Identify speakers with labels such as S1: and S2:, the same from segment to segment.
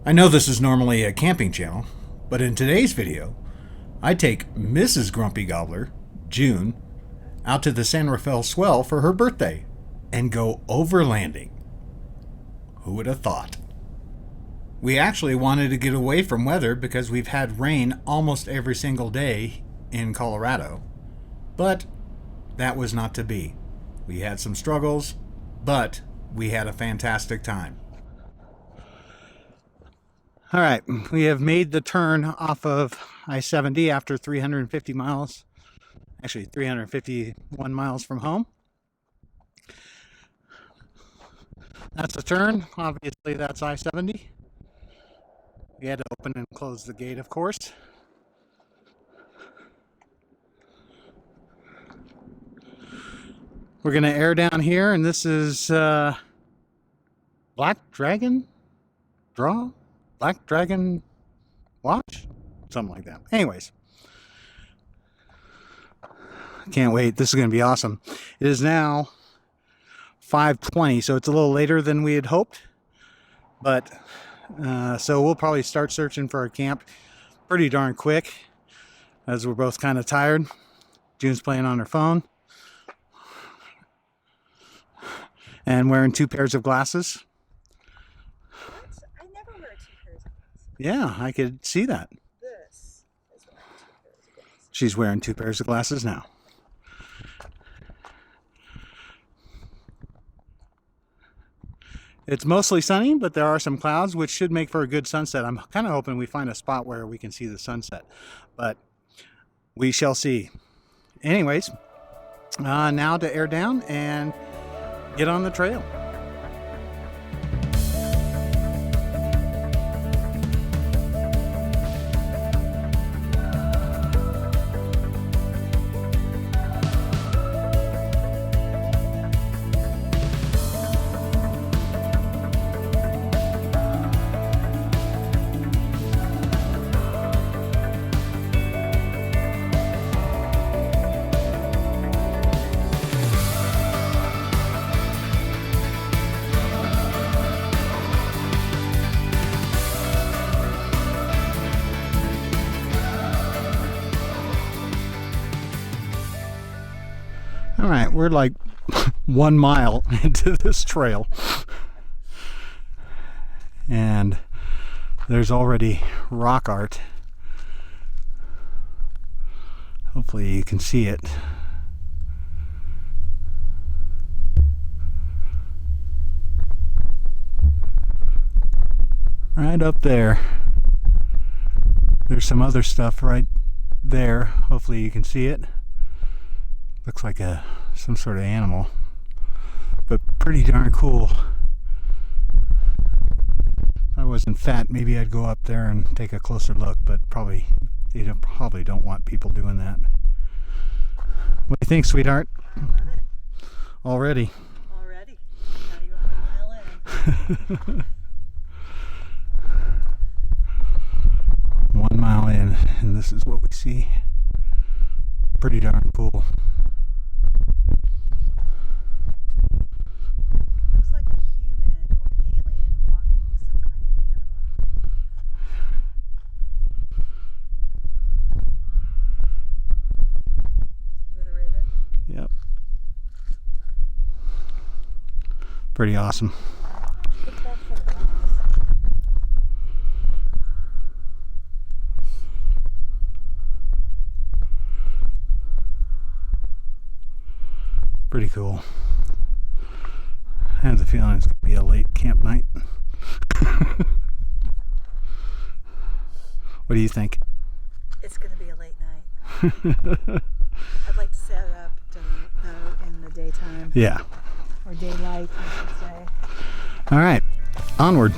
S1: I know this is normally a camping channel, but in today's video, I take Mrs. Grumpy Gobbler, June, out to the San Rafael Swell for her birthday and go overlanding. Who would have thought? We actually wanted to get away from weather because we've had rain almost every single day in Colorado, but that was not to be. We had some struggles, but we had a fantastic time. All right, we have made the turn off of I-70 after 350 miles, actually 351 miles from home. That's the turn. Obviously, that's I-70. We had to open and close the gate, of course. We're going to air down here, and this is Black Dragon Watch? Something like that. Anyways. Can't wait. This is going to be awesome. It is now 5:20, so it's a little later than we had hoped. But, so we'll probably start searching for a camp pretty darn quick, as we're both kind of tired. June's playing on her phone. And wearing 2 pairs of glasses.
S2: What? I never wear 2 pairs of glasses.
S1: Yeah, I could see that.
S2: This is wearing 2 pairs of glasses.
S1: She's wearing 2 pairs of glasses now. It's mostly sunny, but there are some clouds, which should make for a good sunset. I'm kind of hoping we find a spot where we can see the sunset, but we shall see. Anyways, now to air down and get on the trail. All right, we're like 1 mile into this trail, and there's already rock art. Hopefully you can see it. Right up there. There's some other stuff right there. Hopefully you can see it. Looks like some sort of animal, but pretty darn cool. If I wasn't fat, maybe I'd go up there and take a closer look, but probably probably don't want people doing that. What do you think, sweetheart?
S2: I love it.
S1: Already.
S2: Already. Not even 1 mile in.
S1: 1 mile in, and this is what we see. Pretty darn cool.
S2: Looks like a human or an alien walking some kind of animal. You hear the raven?
S1: Yep. Pretty awesome.
S2: Look back for the rocks.
S1: Pretty cool. I have the feeling it's going to be a late camp night. What do you think?
S2: It's going to be a late night. I'd like to set up though in the daytime.
S1: Yeah.
S2: Or daylight, I should say.
S1: All right. Onward.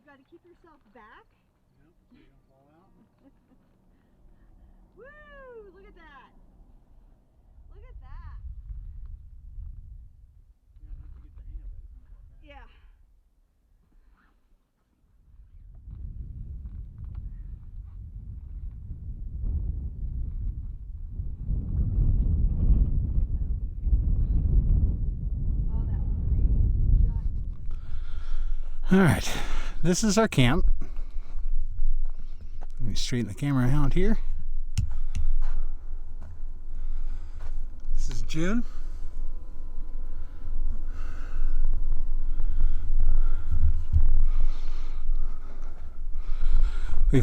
S2: you got to keep yourself back.
S1: Yep, so you're gonna fall out.
S2: Woo! Look at that. Look at that.
S1: Yeah, once you get the hang of it, it's not that bad.
S2: Yeah.
S1: All right, this is our camp. Let me straighten the camera out here. This is June. We've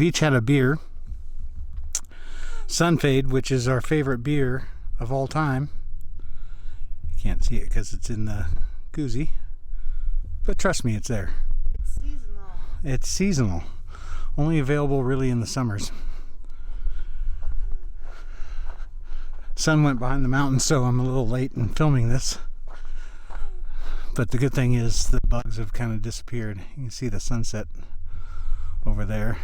S1: each had a beer. Sunfade, which is our favorite beer of all time. You can't see it because it's in the koozie. But trust me, it's there.
S2: It's seasonal.
S1: It's seasonal. Only available really in the summers. Sun went behind the mountains, so I'm a little late in filming this. But the good thing is the bugs have kind of disappeared. You can see the sunset over there.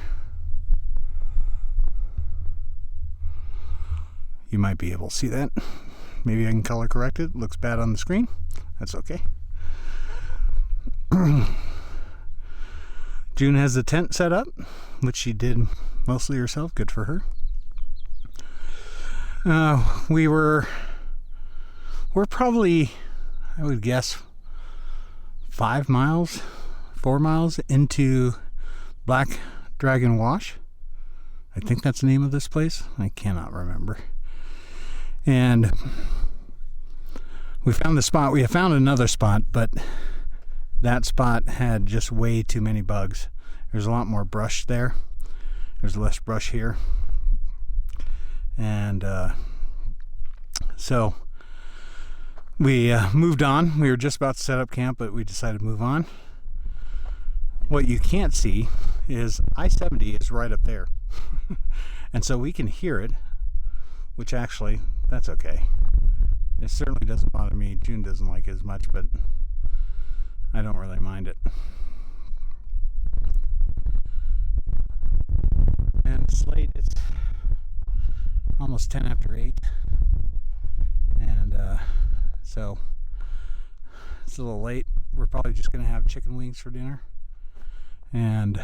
S1: You might be able to see that. Maybe I can color correct it. Looks bad on the screen. That's okay. June has the tent set up, which she did mostly herself. Good for her. We're probably, I would guess, 4 miles into Black Dragon Wash. I think that's the name of this place. I cannot remember. And we found the spot. We have found another spot, but that spot had just way too many bugs. There's a lot more brush there. There's less brush here. And so we moved on. We were just about to set up camp, but we decided to move on. What you can't see is I-70 is right up there. And so we can hear it, which actually, that's okay. It certainly doesn't bother me. June doesn't like it as much, but I don't really mind it. And it's late. It's almost 10 after 8. And so it's a little late. We're probably just going to have chicken wings for dinner. And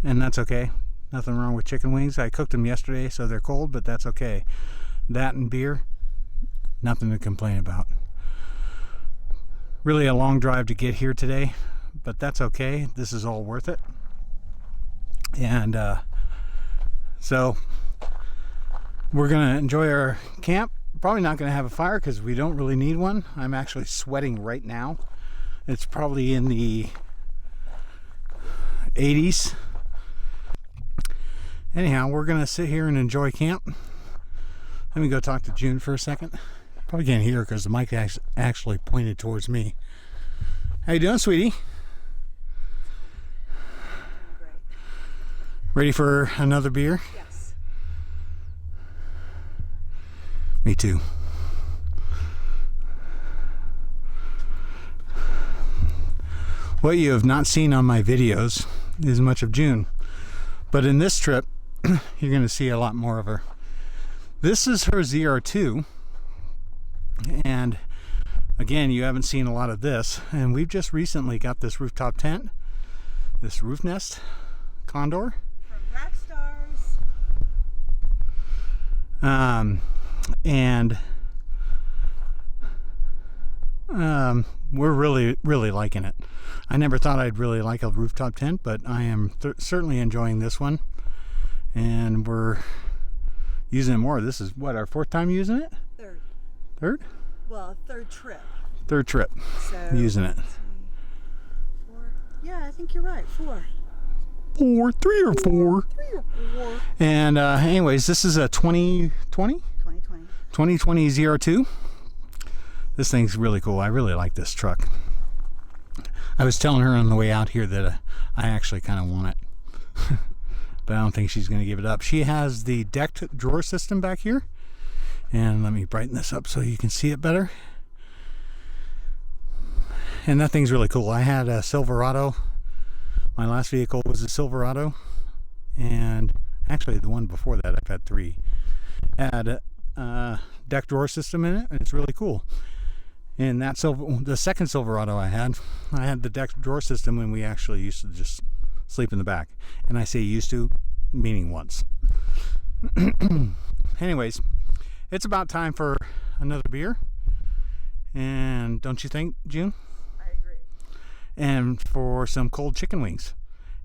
S1: that's okay. Nothing wrong with chicken wings. I cooked them yesterday, so they're cold, but that's okay. That and beer, nothing to complain about. Really a long drive to get here today, but that's okay. This is all worth it. And so we're gonna enjoy our camp. Probably not gonna have a fire because we don't really need one. I'm actually sweating right now. It's probably in the 80s. Anyhow, we're gonna sit here and enjoy camp. Let me go talk to June for a second. Probably can't hear her because the mic actually pointed towards me. How you doing, sweetie?
S2: Great.
S1: Ready for another beer?
S2: Yes.
S1: Me too. What you have not seen on my videos is much of June, but in this trip you're going to see a lot more of her. This is her ZR2, and again, you haven't seen a lot of this, and we've just recently got this rooftop tent, this roof nest condor
S2: From Rack Stars.
S1: And we're really liking it. I never thought I'd really like a rooftop tent, but I am certainly enjoying this one, and we're using it more. This is what, our 4th time using it? Third?
S2: Well, third trip.
S1: Third trip
S2: So
S1: using it.
S2: let's see, 4. Yeah, I think you're right. 4.
S1: 4, 3 or 4.
S2: 3 or 4.
S1: And anyways, this is a 2020 ZR2. This thing's really cool. I really like this truck. I was telling her on the way out here that I actually kind of want it. But I don't think she's going to give it up. She has the decked drawer system back here. And let me brighten this up so you can see it better. and that thing's really cool. I had a Silverado. My last vehicle was a Silverado, and actually the one before that, I've had 3. It had a deck drawer system in it, and it's really cool. And that the second Silverado I had the deck drawer system, and we actually used to just sleep in the back. And I say used to, meaning once. Anyways, it's about time for another beer. And don't you think, June?
S2: I agree.
S1: And for some cold chicken wings.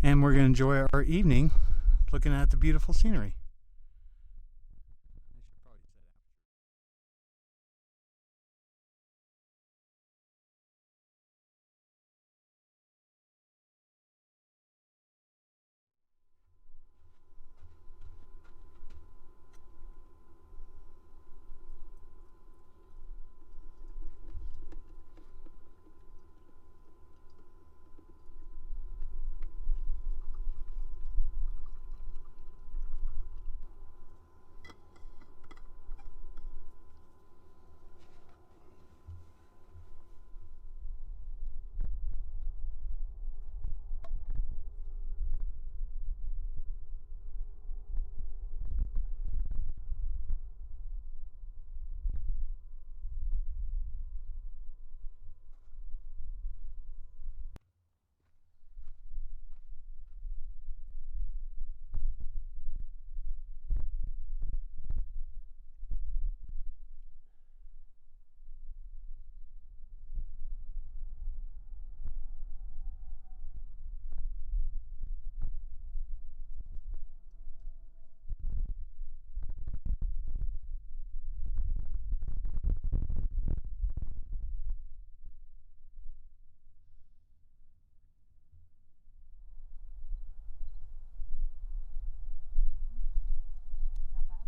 S1: And we're going to enjoy our evening looking at the beautiful scenery.
S2: Not bad.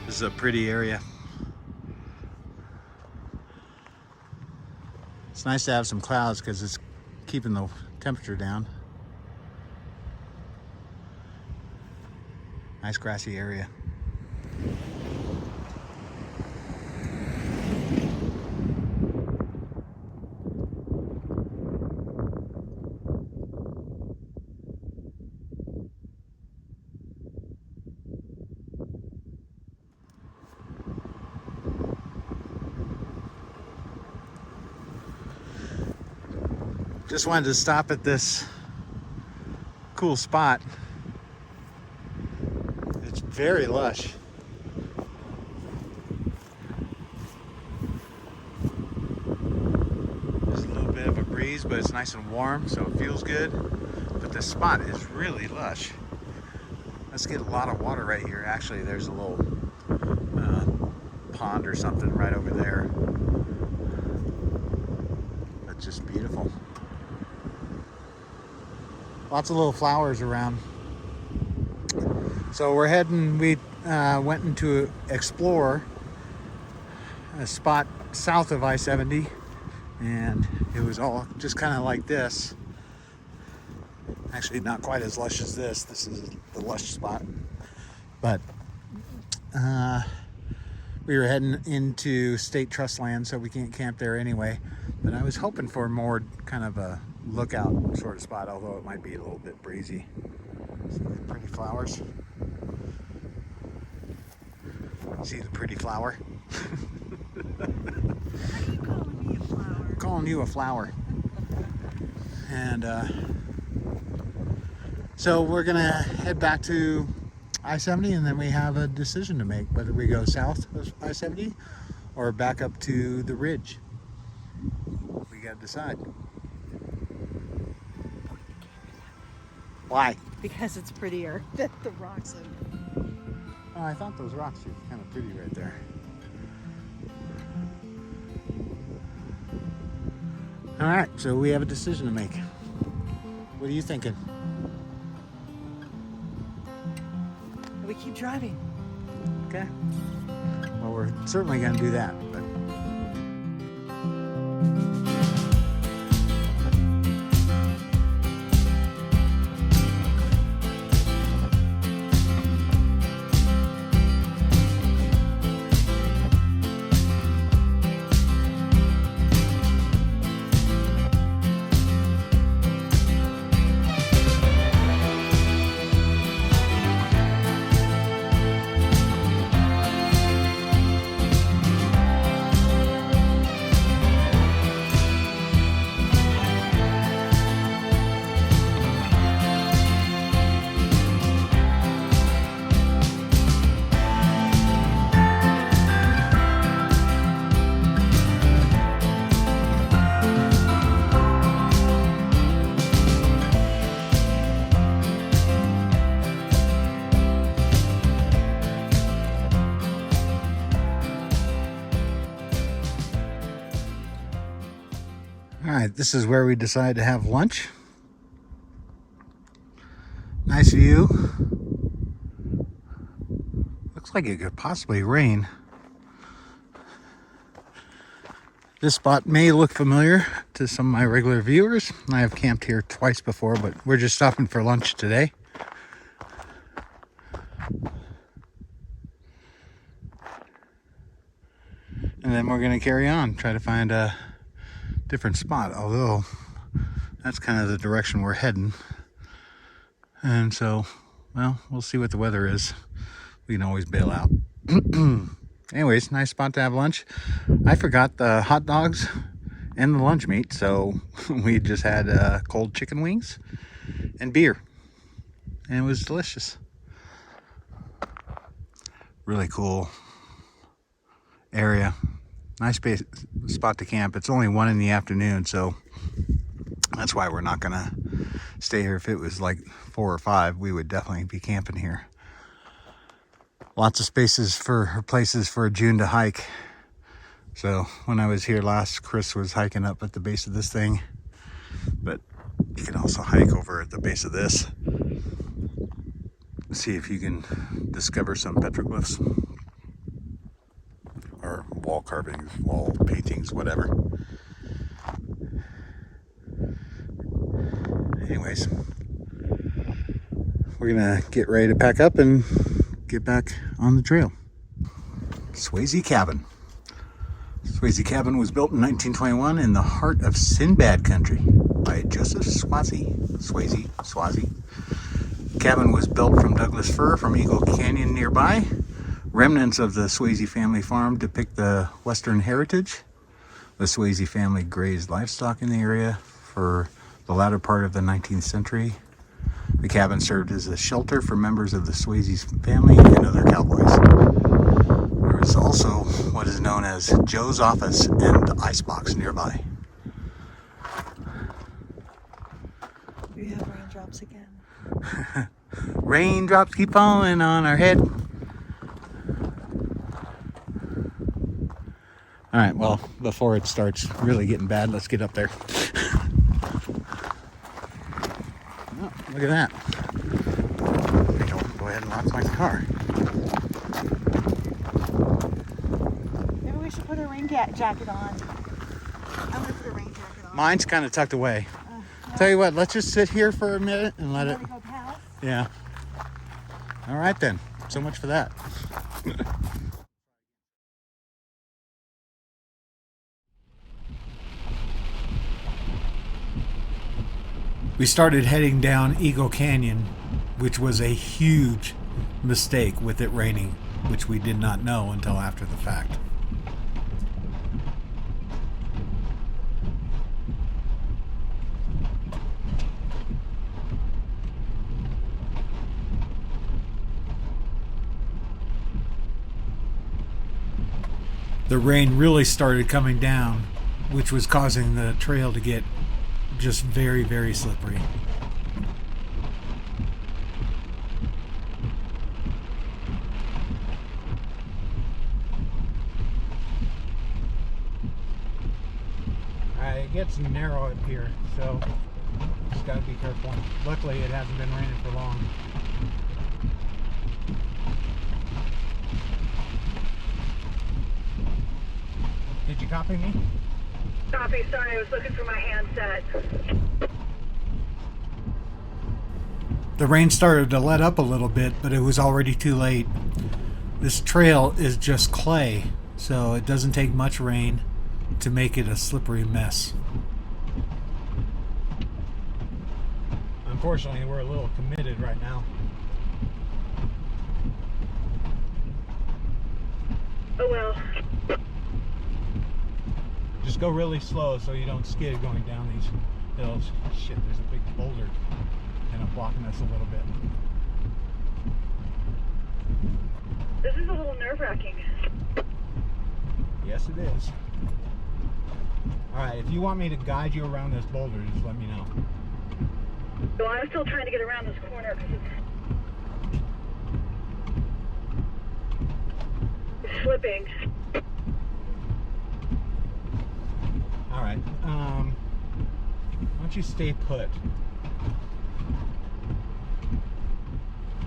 S1: This is a pretty area. It's nice to have some clouds because it's keeping the temperature down. Nice grassy area. Just wanted to stop at this cool spot. It's very lush. There's a little bit of a breeze, but it's nice and warm, so it feels good. But this spot is really lush. Let's get a lot of water right here. Actually, there's a little pond or something right over there. That's just beautiful. Lots of little flowers around. So we're heading, we went into explore a spot south of I-70, and it was all just kind of like this. Actually, not quite as lush as this. This is the lush spot. But we were heading into state trust land, so we can't camp there anyway. But I was hoping for more kind of a lookout sort of spot, although it might be a little bit breezy. See the pretty flowers? See the pretty flower?
S2: I keep calling me a flower.
S1: I'm calling you a flower. And so we're gonna head back to I-70, and then we have a decision to make whether we go south of I-70 or back up to the ridge. We gotta decide. Why?
S2: Because it's prettier than the rocks.
S1: Oh, I thought those rocks were kind of pretty right there. All right, so we have a decision to make. What are you thinking?
S2: We keep driving.
S1: Okay. Well, we're certainly going to do that. But all right, this is where we decided to have lunch. Nice view. Looks like it could possibly rain. This spot may look familiar to some of my regular viewers. I have camped here twice before, but we're just stopping for lunch today. And then we're going to carry on, try to find a different spot, although that's kind of the direction we're heading. And so, well, we'll see what the weather is. We can always bail out. Anyways, nice spot to have lunch. I forgot the hot dogs and the lunch meat, so we just had cold chicken wings and beer, and it was delicious. Really cool area. Nice spot to camp. It's only 1 in the afternoon, so that's why we're not gonna stay here. If it was like 4 or 5, we would definitely be camping here. Lots of spaces for places for June to hike. So when I was here last, Chris was hiking up at the base of this thing, but you can also hike over at the base of this. See if you can discover some petroglyphs or wall carvings, wall paintings, whatever. Anyways, we're gonna get ready to pack up and get back on the trail. Swayze Cabin. Swayze Cabin was built in 1921 in the heart of Sinbad country by Joseph Swayze. Cabin was built from Douglas fir from Eagle Canyon nearby. Remnants of the Swayze family farm depict the Western heritage. The Swayze family grazed livestock in the area for the latter part of the 19th century. The cabin served as a shelter for members of the Swayze's family and other cowboys. There is also what is known as Joe's office and the icebox nearby.
S2: We have raindrops again.
S1: Raindrops keep falling on our head. All right, well, before it starts really getting bad, let's get up there. Oh, look at that. I think I'll go ahead and lock my car.
S2: Maybe we should put a rain jacket on. I'm going to put a rain jacket on.
S1: Mine's kind of tucked away. Tell you what, let's just sit here for a minute and let it...
S2: Go past?
S1: Yeah. All right then. So much for that. We started heading down Eagle Canyon, which was a huge mistake with it raining, which we did not know until after the fact. The rain really started coming down, which was causing the trail to get just very, very slippery. It gets narrow up here, so just gotta be careful. Luckily, it hasn't been raining for long. Did you copy me?
S2: Copy, sorry, I was looking for my handset.
S1: The rain started to let up a little bit, but it was already too late. This trail is just clay, so it doesn't take much rain to make it a slippery mess. Unfortunately, we're a little committed right now.
S2: Oh well.
S1: Just go really slow so you don't skid going down these hills. Shit, there's a big boulder kind of blocking us a little bit.
S2: This is a little nerve-wracking.
S1: Yes, it is. Alright, if you want me to guide you around this boulder, just let me know.
S2: So I'm still trying to get around this corner because it's slipping.
S1: Alright, why don't you stay put?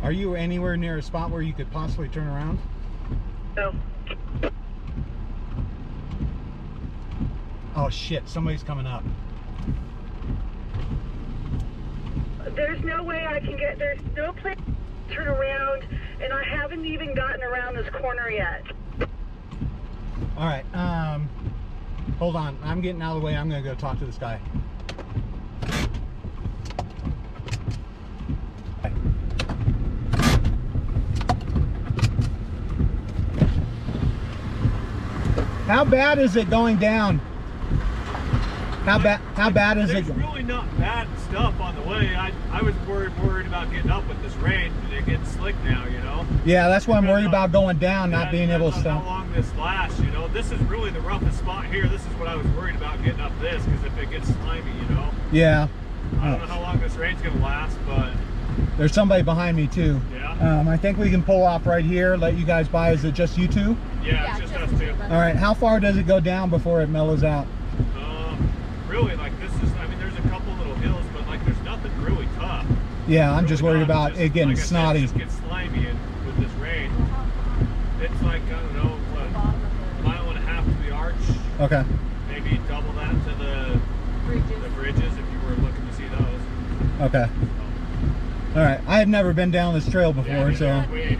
S1: Are you anywhere near a spot where you could possibly turn around?
S2: No.
S1: Oh shit, somebody's coming up.
S2: There's no way I can get, there's no place to turn around, and I haven't even gotten around this corner yet.
S1: Alright, hold on. I'm getting out of the way. I'm going to go talk to this guy. How bad is it going down? How bad is it?
S3: There's really not bad stuff on the way. I was worried about getting up with this rain, and it gets slick now, you know.
S1: Yeah, that's what I'm worried about, going down, not being able to stop.
S3: How long this lasts, you know. This is really the roughest spot here. This is what I was worried about getting up this, because if it gets slimy, you know.
S1: Yeah.
S3: I don't know how long this rain's gonna last, but
S1: there's somebody behind me too.
S3: Yeah.
S1: I think we can pull off right here, let you guys by. Is it just you two?
S3: Yeah, it's just us two.
S1: All right, how far does it go down before it mellows out?
S3: Really, like this is, I mean, there's a couple little hills, but like there's nothing really tough.
S1: Yeah, I'm just worried about it getting
S3: like
S1: snotty.
S3: It just gets slimy with this rain. It's like, I don't know, what, a mile and a half to the arch.
S1: Okay.
S3: Maybe double that to the bridges if you were looking to see those.
S1: Okay. All right, I have never been down this trail before,
S3: yeah,
S1: so.
S3: we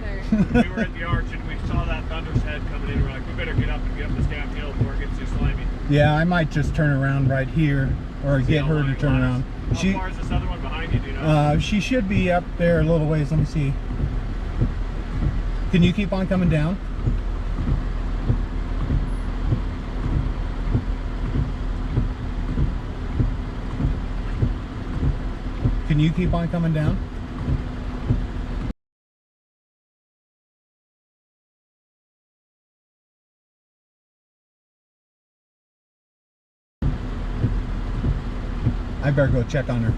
S3: were at the arch and we saw that thunder's head coming in. We're like, we better get up this damn hill before it gets too slimy.
S1: Yeah, I might just turn around right here, or get her to turn around.
S3: How far is this other one behind you, do you know?
S1: She should be up there a little ways. Let me see. Can you keep on coming down? Can you keep on coming down? I better go check on her.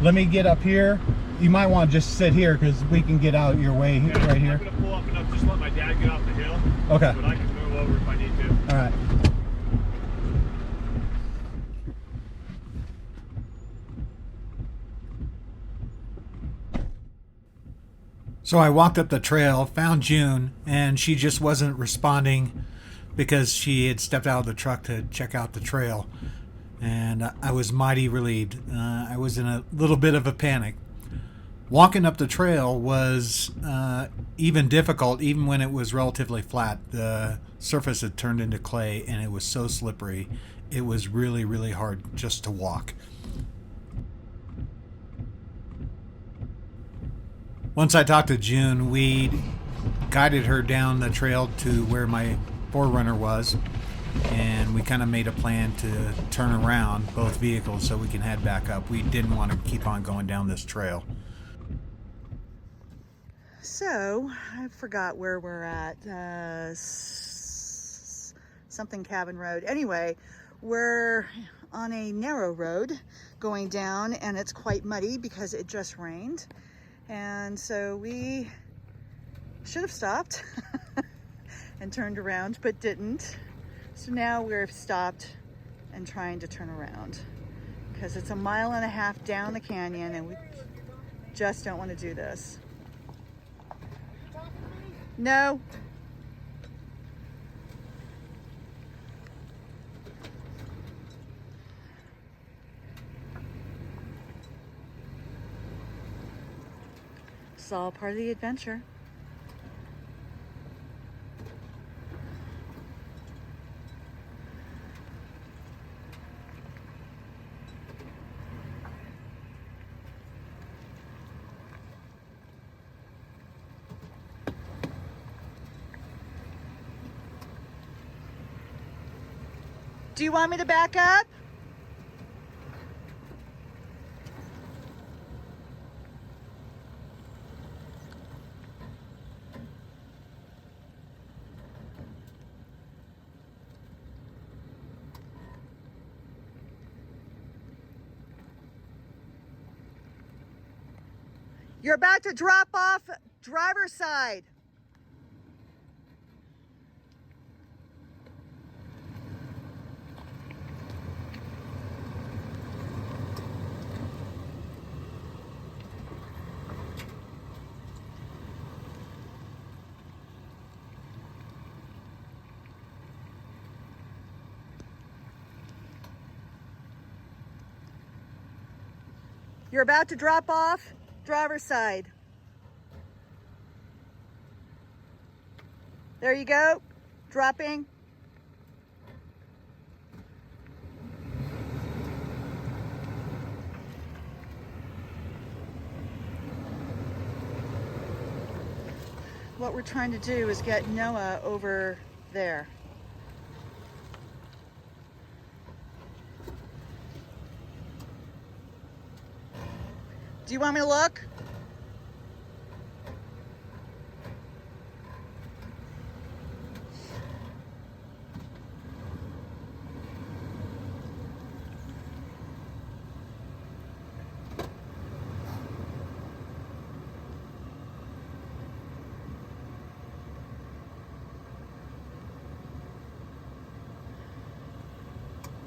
S1: Let me get up here. You might want to just sit here because we can get out your way right here.
S3: I'm going to pull up enough, just let my dad get off the hill.
S1: Okay.
S3: But I can move over if I need to.
S1: All right. So I walked up the trail, found June, and she just wasn't responding because she had stepped out of the truck to check out the trail. And I was mighty relieved. I was in a little bit of a panic. Walking up the trail was even difficult, even when it was relatively flat. The surface had turned into clay and it was so slippery. It was really, really hard just to walk. Once I talked to June, we guided her down the trail to where my 4Runner was, and we kind of made a plan to turn around both vehicles so we can head back up. We didn't want to keep on going down this trail.
S4: So, I forgot where we're at. Something Cabin Road. Anyway, we're on a narrow road going down, and it's quite muddy because it just rained. And so we should have stopped and turned around, but didn't. So now we're stopped and trying to turn around because it's 1.5 miles down the canyon and we just don't want to do this. No. It's all part of the adventure. Do you want me to back up? You're about to drop off driver's side. You're about to drop off driver's side. There you go, dropping. What we're trying to do is get Noah over there. Do you want me to look?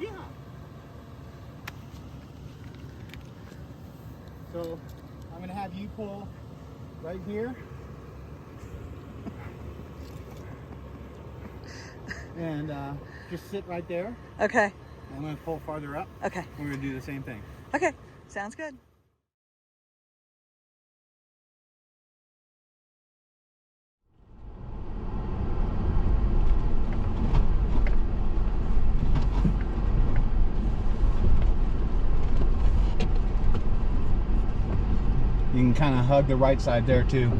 S1: Yeah. So I'm going to have you pull right here. And just sit right there.
S4: Okay.
S1: I'm going to pull farther up.
S4: Okay.
S1: We're going to do the same thing.
S4: Okay. Sounds good.
S1: You can kind of hug the right side there too.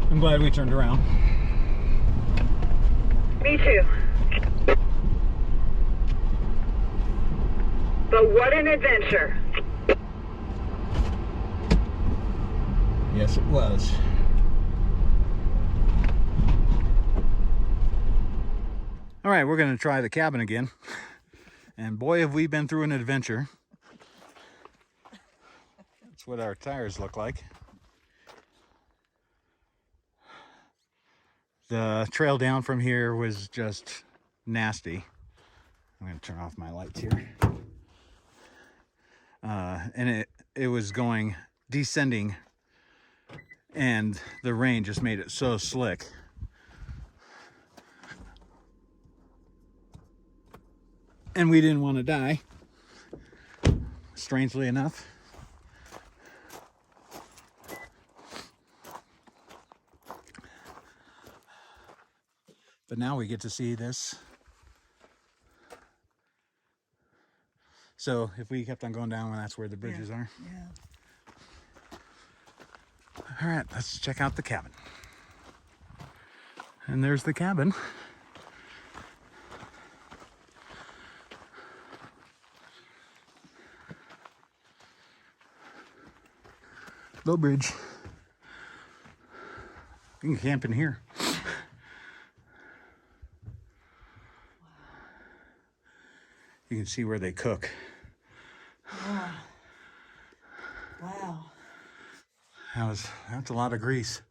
S1: I'm glad we turned around.
S2: Me too. But what an adventure.
S1: Yes, it was. All right, we're gonna try the cabin again. And boy, have we been through an adventure. That's what our tires look like. The trail down from here was just nasty. I'm gonna turn off my lights here. And it was going descending, and the rain just made it so slick. And we didn't want to die, strangely enough. But now we get to see this. So if we kept on going down, well, that's where the bridges are.
S4: Yeah.
S1: All right, let's check out the cabin. And there's the cabin. Low bridge. You can camp in here. You can see where they cook.
S4: Wow. Wow.
S1: That's a lot of grease.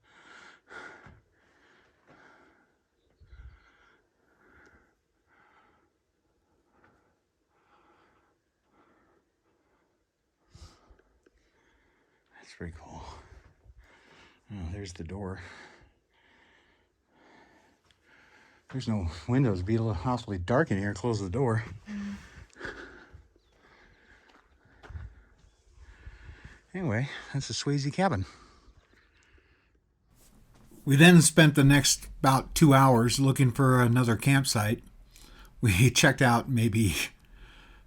S1: That's pretty cool. Oh, there's the door. There's no windows. It'd be awfully dark in here. Close the door. Anyway, that's the Swayze cabin. We then spent the next about 2 hours looking for another campsite. We checked out maybe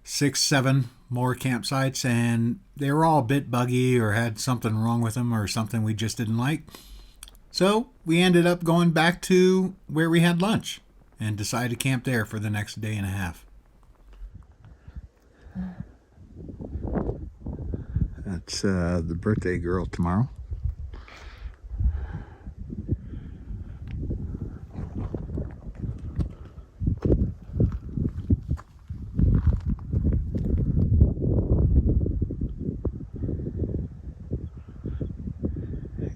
S1: 6, 7 more campsites, and they were all a bit buggy or had something wrong with them or something we just didn't like. So we ended up going back to where we had lunch and decided to camp there for the next day and a half. That's the birthday girl tomorrow.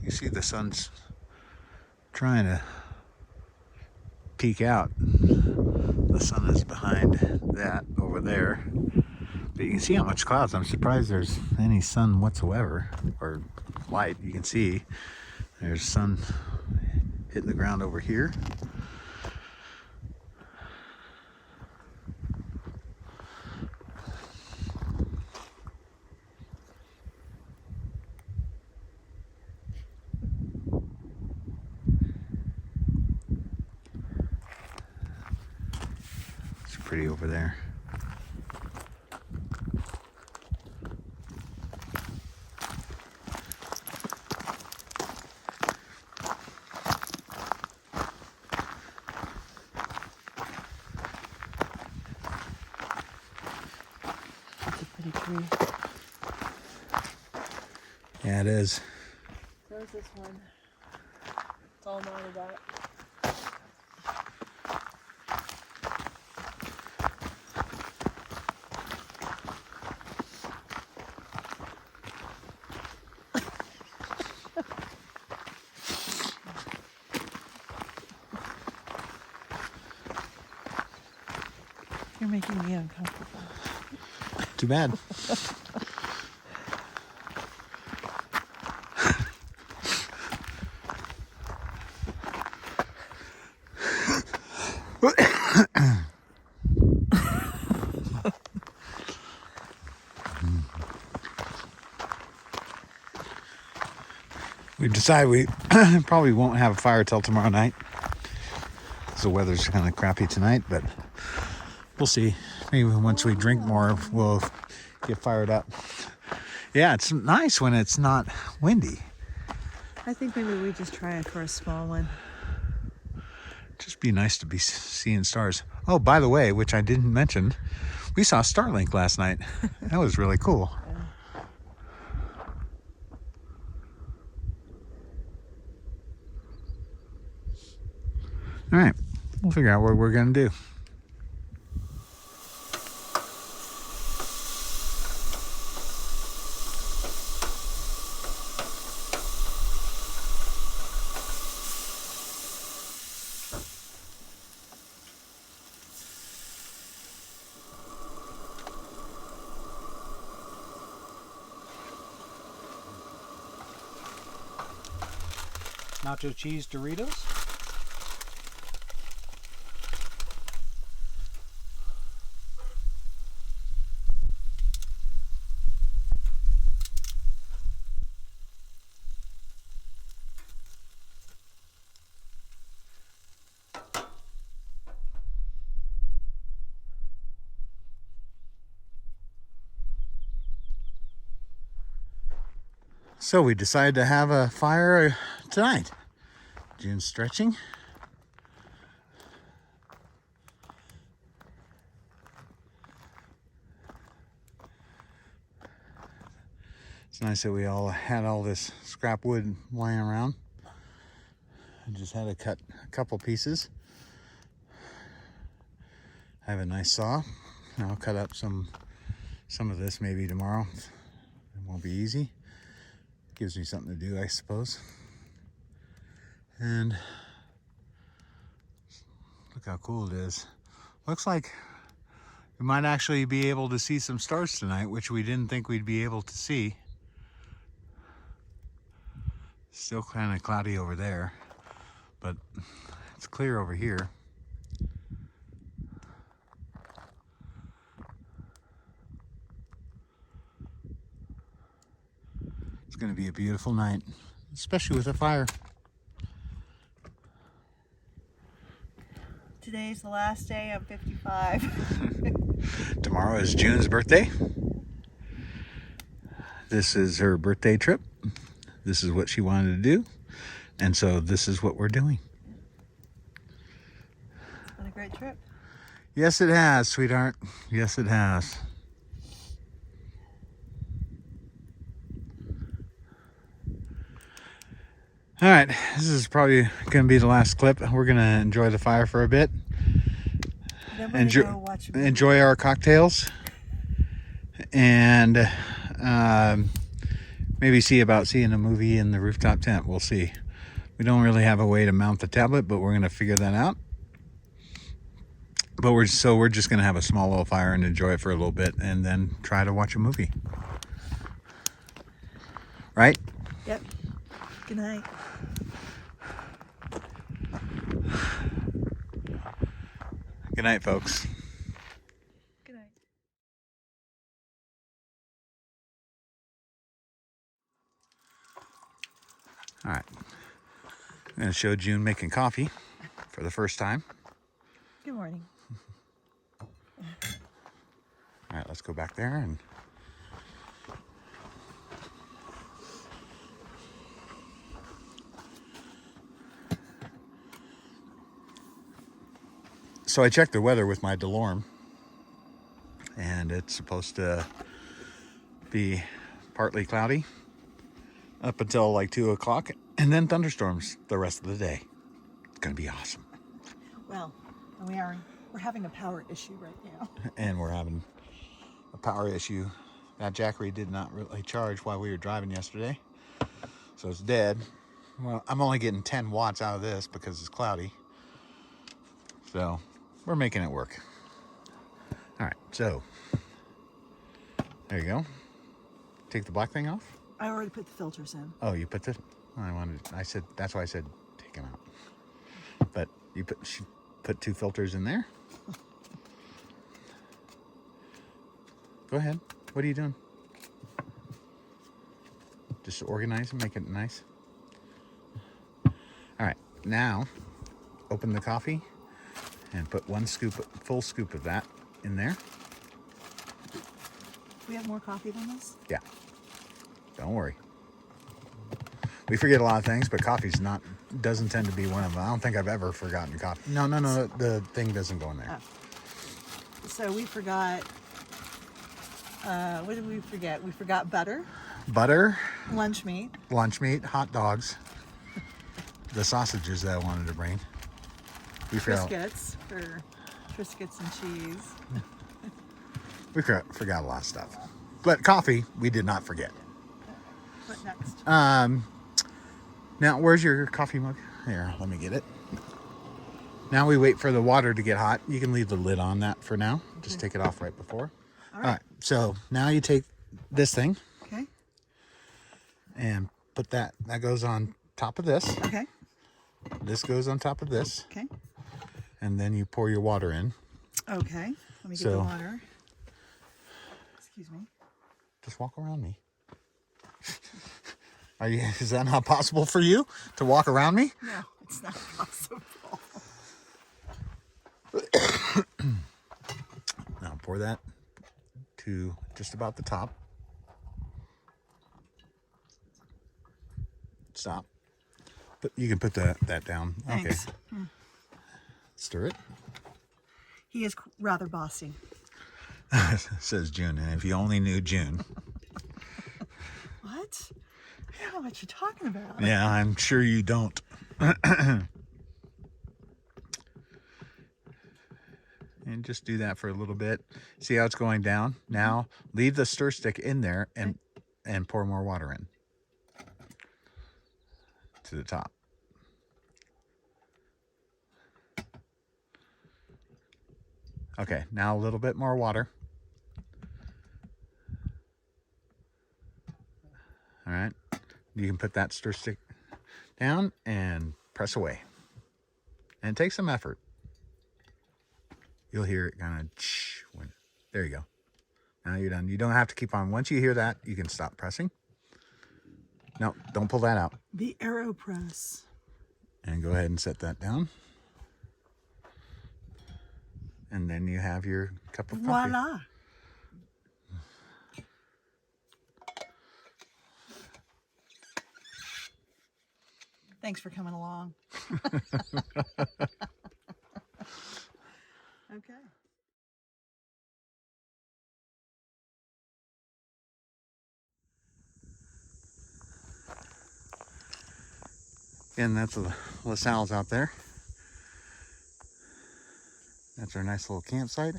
S1: You see the sun's trying to peek out. The sun is behind that over there. But you can see how much clouds. I'm surprised there's any sun whatsoever, or light. You can see there's sun hitting the ground over here. It's pretty over there.
S4: Tree.
S1: Yeah, it is.
S5: So is this one. It's all knotted out.
S4: You're making me uncomfortable.
S1: Too bad. We decided we probably won't have a fire till tomorrow night. The weather's kind of crappy tonight, but we'll see. Maybe once we drink more, we'll get fired up. Yeah, it's nice when it's not windy.
S4: I think maybe we just try it for a small one.
S1: Just be nice to be seeing stars. Oh, by the way, which I didn't mention, we saw Starlink last night. That was really cool. All right, we'll figure out what we're gonna do. Nacho cheese Doritos. So we decided to have a fire tonight. June's stretching. It's nice that we all had all this scrap wood lying around. I just had to cut a couple pieces. I have a nice saw. I'll cut up some of this maybe tomorrow. It won't be easy. Gives me something to do, I suppose. And look how cool it is. Looks like we might actually be able to see some stars tonight, which we didn't think we'd be able to see. Still kind of cloudy over there, but it's clear over here. It's going to be a beautiful night, especially with a fire.
S4: Today's the last day of 55.
S1: Tomorrow is June's birthday. This is her birthday trip. This is what she wanted to do. And so this is what we're doing.
S4: It's been a great trip.
S1: Yes, it has, sweetheart. Yes, it has. All right, this is probably going to be the last clip. We're going to enjoy the fire for a bit. Enjoy our cocktails. And maybe see about seeing a movie in the rooftop tent. We'll see. We don't really have a way to mount the tablet, but we're going to figure that out. But we're just going to have a small little fire and enjoy it for a little bit and then try to watch a movie. Right?
S4: Yep. Good night.
S1: Good night, folks.
S4: Good night.
S1: All right. I'm going to show June making coffee for the first time.
S4: Good morning.
S1: All right, let's go back there and so I checked the weather with my DeLorme, and it's supposed to be partly cloudy up until like 2 o'clock, and then thunderstorms the rest of the day. It's gonna be awesome.
S4: Well, we're having a power issue right now.
S1: And we're having a power issue. That Jackery did not really charge while we were driving yesterday, so it's dead. Well, I'm only getting 10 watts out of this because it's cloudy. So we're making it work. All right, so there you go. Take the black thing off.
S4: I already put the filters in.
S1: Oh, you put the. That's why I said take them out. But she put 2 filters in there. Go ahead. What are you doing? Just organize and make it nice. All right, now open the coffee and put 1 full scoop of that in there.
S4: We have more coffee than this?
S1: Yeah. Don't worry. We forget a lot of things, but coffee's doesn't tend to be one of them. I don't think I've ever forgotten coffee. No, the thing doesn't go in there.
S4: Oh. So we forgot, what did we forget? We forgot butter.
S1: Butter.
S4: Lunch meat.
S1: Hot dogs. The sausages that I wanted to bring. We forgot.
S4: Triscuits for Triscuits and cheese.
S1: We forgot a lot of stuff. But coffee, we did not forget.
S4: What next?
S1: Now, where's your coffee mug? Here, let me get it. Now we wait for the water to get hot. You can leave the lid on that for now. Just take it off right before. All right. So now you take this thing.
S4: Okay.
S1: And put that goes on top of this.
S4: Okay.
S1: This goes on top of this.
S4: Okay.
S1: And then you pour your water in.
S4: Okay. Let me get the water. Excuse me.
S1: Just walk around me. Is that not possible for you to walk around me?
S4: No, it's not possible.
S1: Now pour that to just about the top. Stop. But you can put that down.
S4: Thanks.
S1: Okay. Stir it.
S4: He is rather bossy.
S1: Says June, and if you only knew June.
S4: What? I don't know what you're talking about.
S1: Yeah, I'm sure you don't. And just do that for a little bit. See how it's going down? Now leave the stir stick in there and pour more water in to the top. Okay, now a little bit more water. All right, you can put that stir stick down and press away. And it takes some effort. You'll hear it kind of, there you go. Now you're done. You don't have to keep on. Once you hear that, you can stop pressing. No, don't pull that out.
S4: The AeroPress.
S1: And go ahead and set that down. And then you have your cup of coffee.
S4: Voila. Thanks for coming along. Okay.
S1: And that's the LaSalle's out there. That's our nice little campsite.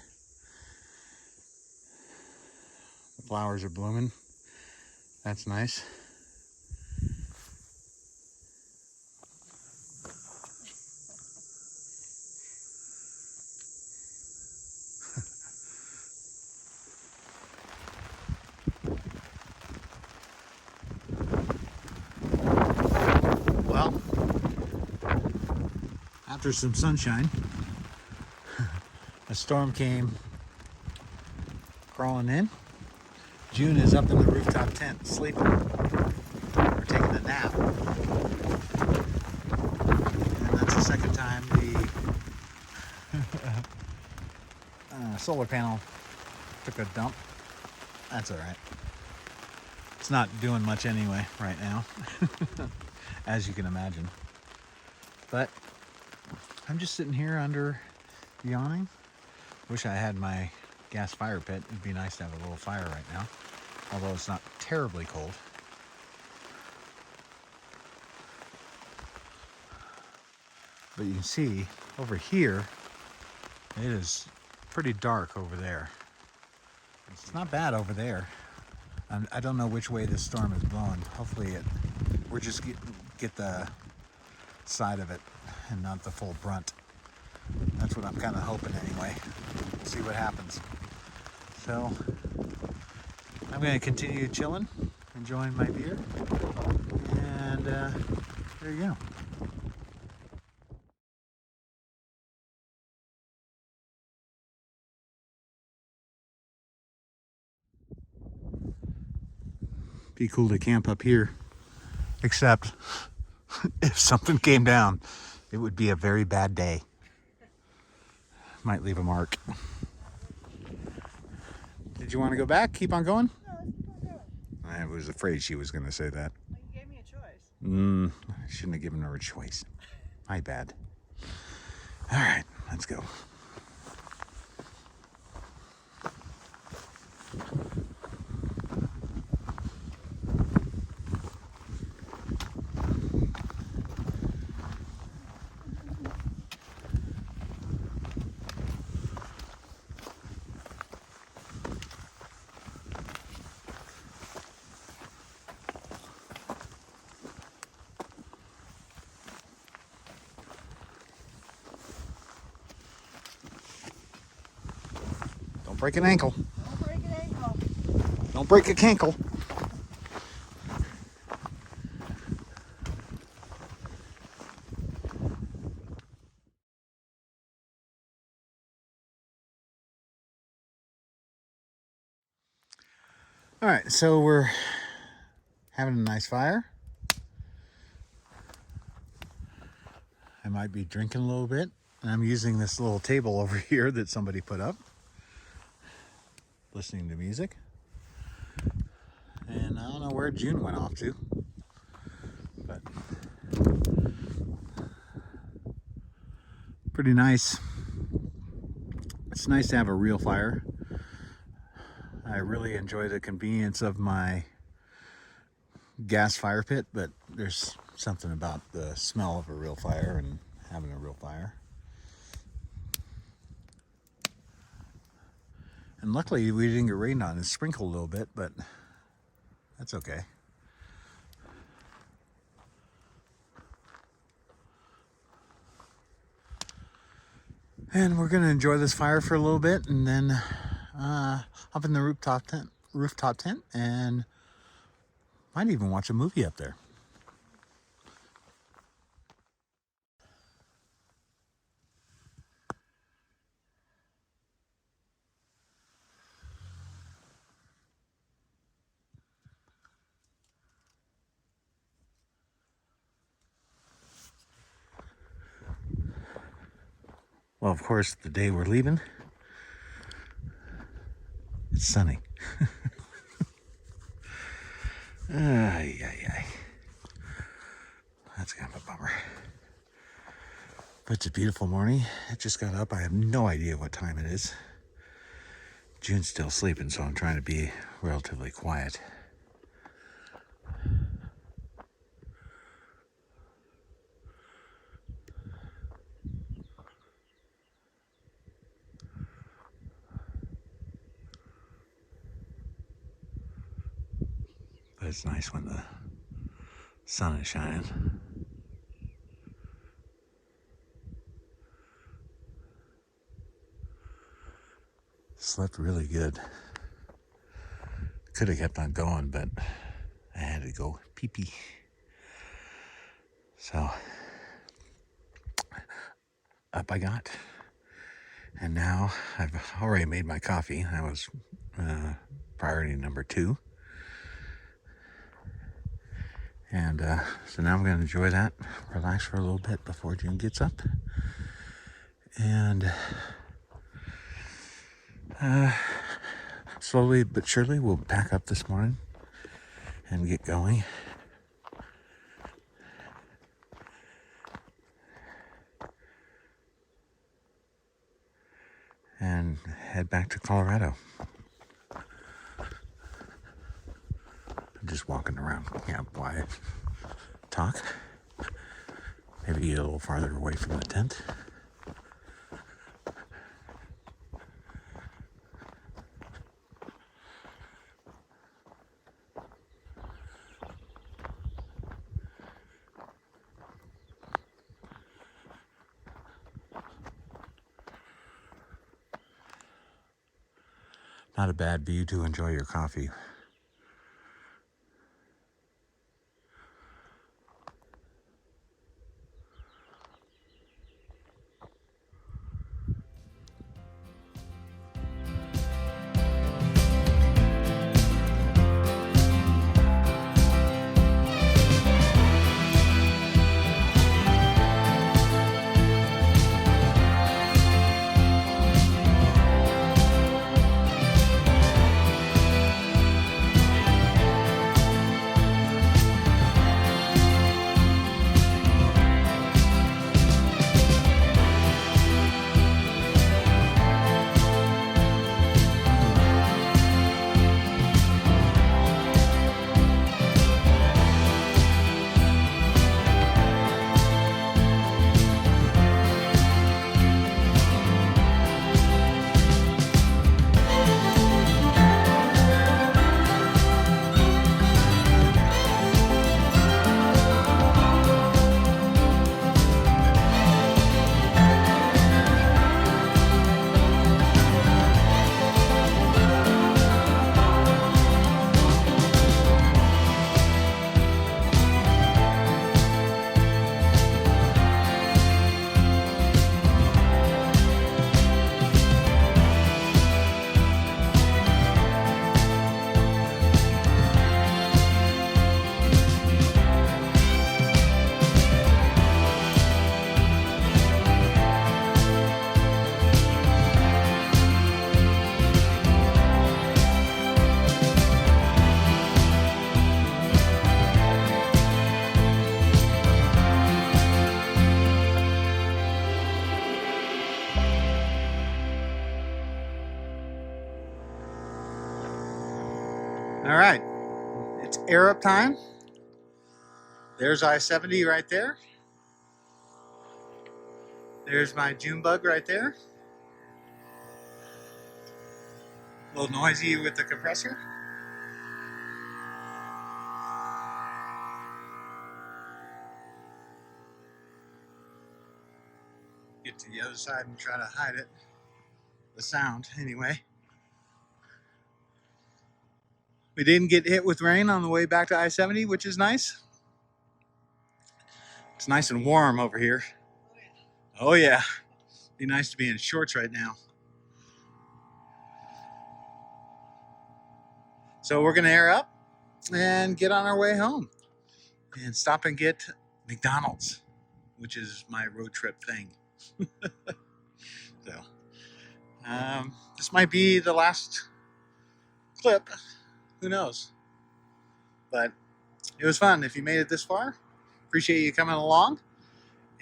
S1: The flowers are blooming. That's nice. Well, after some sunshine, a storm came crawling in. June is up in the rooftop tent sleeping. We're taking a nap. And that's the second time the solar panel took a dump. That's all right. It's not doing much anyway right now, as you can imagine. But I'm just sitting here under the awning. Wish I had my gas fire pit. It'd be nice to have a little fire right now, although it's not terribly cold. But you can see over here, it is pretty dark over there. It's not bad over there. I don't know which way this storm is blowing. Hopefully we're just get the side of it and not the full brunt. That's what I'm kind of hoping anyway. We'll see what happens. So I'm going to continue chilling, enjoying my beer, and there you go. Be cool to camp up here, except if something came down, it would be a very bad day. Might leave a mark. Did you want to go back? Keep on going?
S4: No, let's keep on going.
S1: I was afraid she was going to say that.
S4: Well, you gave me a choice.
S1: I shouldn't have given her a choice. My bad. All right, let's go. break an ankle.
S4: Don't break an ankle.
S1: Don't break a cankle. All right, so we're having a nice fire. I might be drinking a little bit, and I'm using this little table over here that somebody put up, listening to music. And I don't know where June went off to, but pretty nice. It's nice to have a real fire. I really enjoy the convenience of my gas fire pit, but there's something about the smell of a real fire and having a real fire. And luckily we didn't get rained on. It sprinkled a little bit, but that's okay. And we're gonna enjoy this fire for a little bit, and then up in the rooftop tent, and might even watch a movie up there. Well, of course, the day we're leaving, it's sunny. Ay, ay, ay. That's kind of a bummer. But it's a beautiful morning. I just got up. I have no idea what time it is. June's still sleeping, so I'm trying to be relatively quiet. But it's nice when the sun is shining. Slept really good. Could have kept on going, but I had to go pee-pee. So up I got. And now I've already made my coffee. That was priority number 2. And so now I'm going to enjoy that, relax for a little bit before June gets up. And slowly but surely we'll pack up this morning and get going. And head back to Colorado. I'm just walking around. Yeah, why talk? Maybe get a little farther away from the tent. Not a bad view to enjoy your coffee. All right, it's air up time. There's I-70 right there. There's my June bug right there. A little noisy with the compressor. Get to the other side and try to hide it. The sound, anyway. We didn't get hit with rain on the way back to I-70, which is nice. It's nice and warm over here. Oh yeah. Be nice to be in shorts right now. So we're gonna air up and get on our way home and stop and get McDonald's, which is my road trip thing. So this might be the last clip. Who knows? But it was fun. If you made it this far, appreciate you coming along.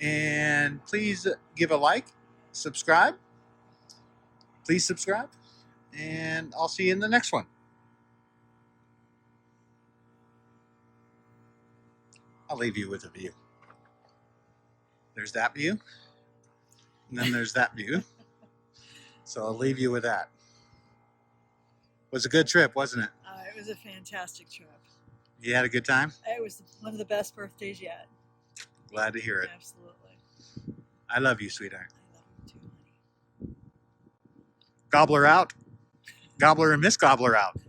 S1: And please give a like, subscribe. Please subscribe. And I'll see you in the next one. I'll leave you with a view. There's that view. And then there's that view. So I'll leave you with that. It was a good trip, wasn't it?
S4: It was a fantastic trip.
S1: You had a good time?
S4: It was one of the best birthdays yet.
S1: Glad to hear it.
S4: Absolutely.
S1: I love you, sweetheart.
S4: I love you too, honey.
S1: Gobbler out. Gobbler and Miss Gobbler out.